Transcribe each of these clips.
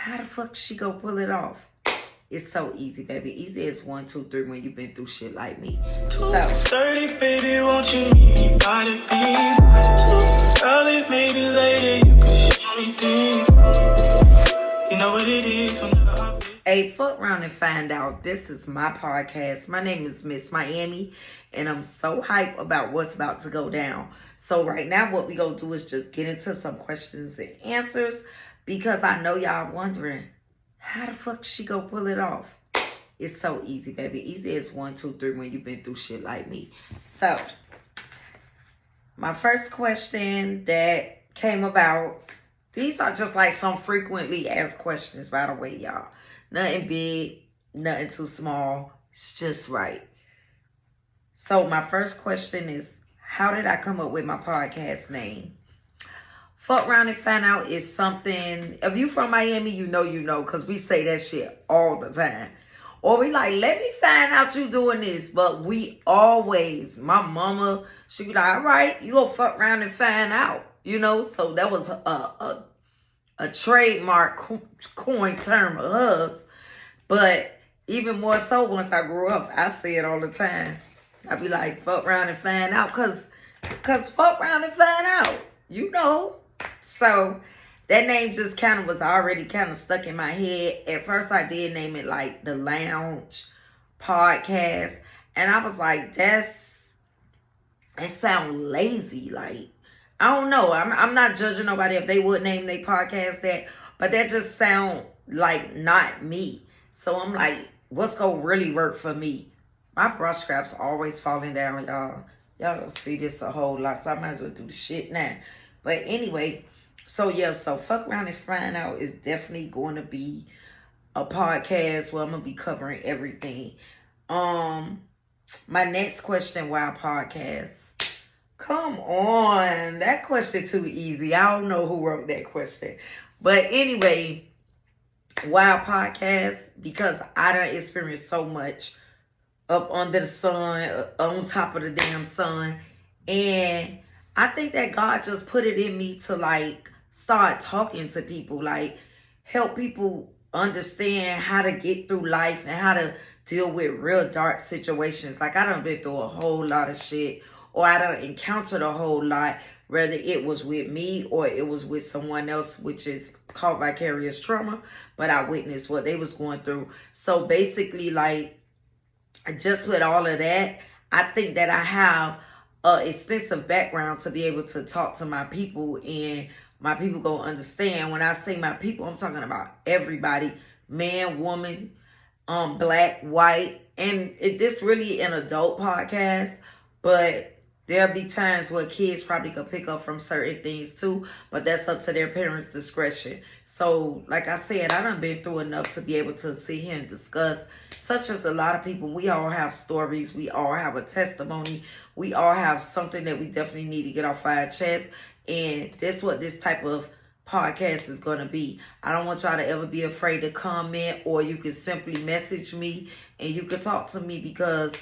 How the fuck she go pull it off? It's so easy, baby. Easy as 1, 2, 3 when you've been through shit like me. So 2:30, baby, won't you meet me by the beach? Too early, maybe later, you can show me things. You know what it is whenever I feel. hey, fuck around and find out. This is my podcast. My name is Miss Miami, and I'm so hyped about what's about to go down. So right now, what we gonna do is just get into some questions and answers, because I know y'all wondering, how the fuck she go pull it off? It's so easy, baby. Easy as 1, 2, 3 when you've been through shit like me. So, my first question that came about, these are just like some frequently asked questions, by the way, y'all. Nothing big, nothing too small. It's just right. So, my first question is, how did I come up with my podcast name? Fuck around and find out is something, if you from Miami, you know, because we say that shit all the time. Or we like, let me find out you doing this. But we always, my mama, she be like, all right, you go fuck around and find out. You know, so that was a trademark coin term of us. But even more so, once I grew up, I say it all the time. I be like, fuck around and find out. Cause fuck around and find out. You know. So that name just kind of was already kind of stuck in my head. At first I did name it like The Lounge Podcast. And I was like, it sounds lazy. Like, I don't know. I'm not judging nobody if they would name their podcast that. But that just sound like not me. So I'm like, what's going to really work for me? My brush scraps always falling down, y'all. Y'all don't see this a whole lot. So I might as well do the shit now. But anyway, so fuck around and find out is definitely going to be a podcast where I'm gonna be covering everything. My next question, why podcast? Come on, that question too easy. I don't know who wrote that question, but anyway, why podcast? Because I done experienced so much up under the sun, on top of the damn sun, and I think that God just put it in me to like start talking to people, like help people understand how to get through life and how to deal with real dark situations. Like I done been through a whole lot of shit, or I done encountered a whole lot, whether it was with me or it was with someone else, which is called vicarious trauma, but I witnessed what they was going through. So basically, like, just with all of that, I think that I have extensive background to be able to talk to my people, and my people go understand. When I say my people, I'm talking about everybody, man, woman, black, white, and this really an adult podcast, but there'll be times where kids probably could pick up from certain things too, but that's up to their parents' discretion. So, like I said, I done been through enough to be able to sit here and discuss, such as a lot of people. We all have stories. We all have a testimony. We all have something that we definitely need to get off our chest. And that's what this type of podcast is going to be. I don't want y'all to ever be afraid to comment, or you can simply message me and you can talk to me, because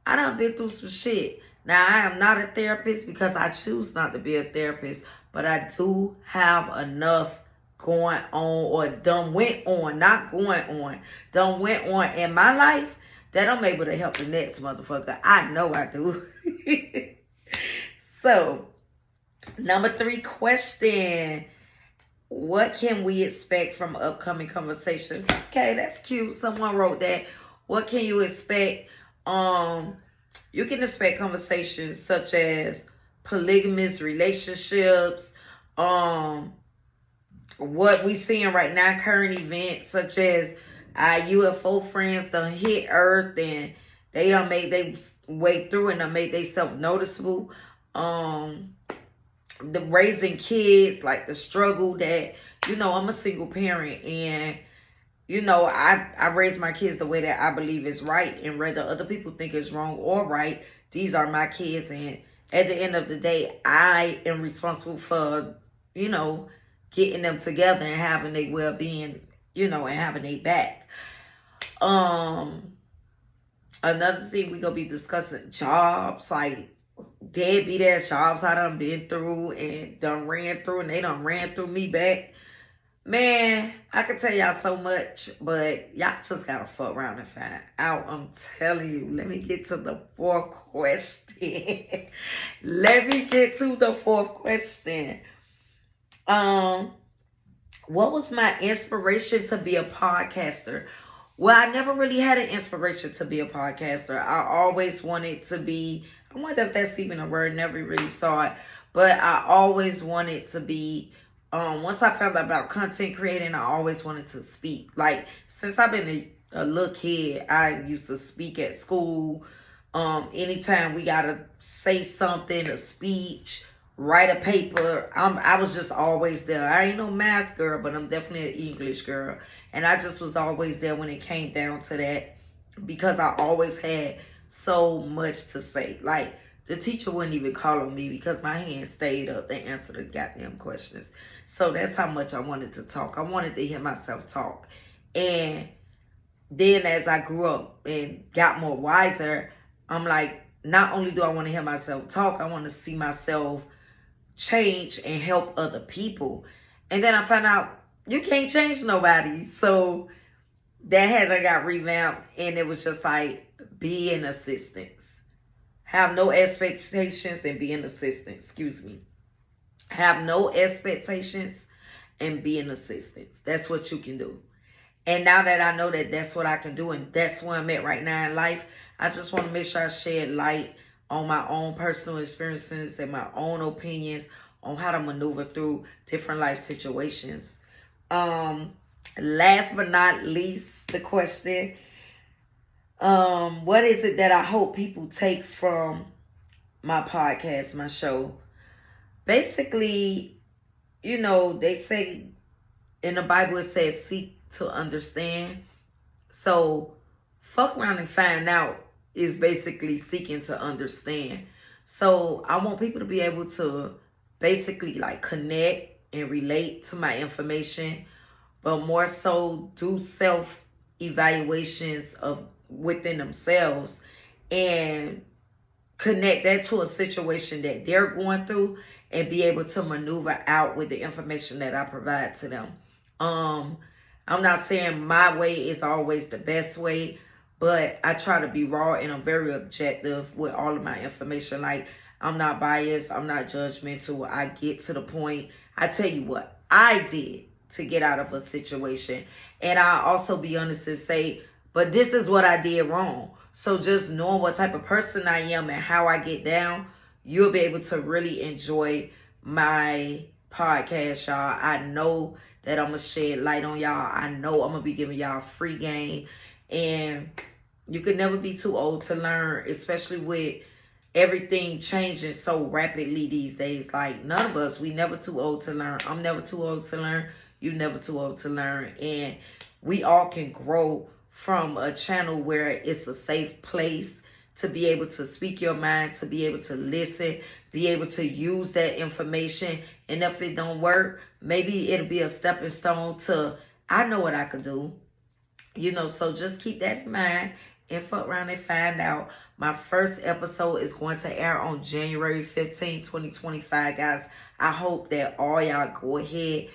I done been through some shit. Now, I am not a therapist because I choose not to be a therapist, but I do have enough going on, or done went on, not going on, done went on in my life that I'm able to help the next motherfucker. I know I do. So, number 3 question. What can we expect from upcoming conversations? Okay, that's cute. Someone wrote that. What can you expect? You can expect conversations such as polygamous relationships, what we seeing right now, current events such as our UFO friends done hit Earth and they done made their way through and done made themselves noticeable. The raising kids, like the struggle that, I'm a single parent, and I raise my kids the way that I believe is right, and whether other people think it's wrong or right, these are my kids, and at the end of the day, I am responsible for, getting them together and having their well-being, and having their back. Another thing we gonna be discussing, jobs, like deadbeat ass jobs I done been through and done ran through, and they done ran through me back. Man, I can tell y'all so much, but y'all just gotta fuck around and find out. I'm telling you. Let me get to the fourth question. Let me get to the fourth question. What was my inspiration to be a podcaster? Well, I never really had an inspiration to be a podcaster. I always wanted to be, I wonder if that's even a word, never really saw it, but I always wanted to be, once I found out about content creating, I always wanted to speak. Like, since I've been a little kid, I used to speak at school. Anytime we gotta say something, a speech, write a paper, I was just always there. I ain't no math girl, but I'm definitely an English girl. And I just was always there when it came down to that, because I always had so much to say. Like, the teacher wouldn't even call on me because my hand stayed up to answer the goddamn questions. So that's how much I wanted to talk. I wanted to hear myself talk. And then as I grew up and got more wiser, I'm like, not only do I want to hear myself talk, I want to see myself change and help other people. And then I found out you can't change nobody. So that hasn't got revamped, and it was just like, be an assistance. Have no expectations and be an assistant. Excuse me. Have no expectations and be an assistant. That's what you can do. And now that I know that that's what I can do, and that's where I'm at right now in life, I just want to make sure I shed light on my own personal experiences and my own opinions on how to maneuver through different life situations. Last but not least, the question, what is it that I hope people take from my podcast, my show? Basically, you know, they say in the Bible, it says seek to understand. So fuck around and find out is basically seeking to understand. So I want people to be able to basically like connect and relate to my information, but more so do self evaluations of within themselves and connect that to a situation that they're going through and be able to maneuver out with the information that I provide to them. I'm not saying my way is always the best way, but I try to be raw and I'm very objective with all of my information. Like, I'm not biased. I'm not judgmental. I get to the point. I tell you what I did to get out of a situation. And I also be honest and say, but this is what I did wrong. So just knowing what type of person I am and how I get down, you'll be able to really enjoy my podcast, y'all. I know that I'm going to shed light on y'all. I know I'm going to be giving y'all free game. And you can never be too old to learn, especially with everything changing so rapidly these days. Like, none of us, we never too old to learn. I'm never too old to learn. You never too old to learn. And we all can grow from a channel where it's a safe place to be able to speak your mind, to be able to listen, be able to use that information. And if it don't work, maybe it'll be a stepping stone to, I know what I could do. You know, so just keep that in mind and fuck around and find out. My first episode is going to air on January 15, 2025, guys. I hope that all y'all go ahead,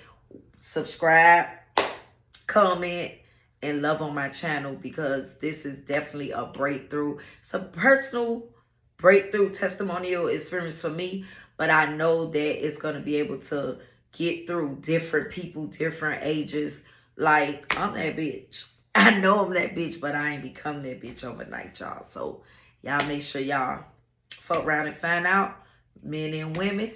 subscribe, comment, and love on my channel, because this is definitely a breakthrough. It's a personal breakthrough testimonial experience for me, but I know that it's going to be able to get through different people, different ages. Like, I'm that bitch. I know I'm that bitch, but I ain't become that bitch overnight, y'all. So y'all make sure y'all fuck around and find out, men and women.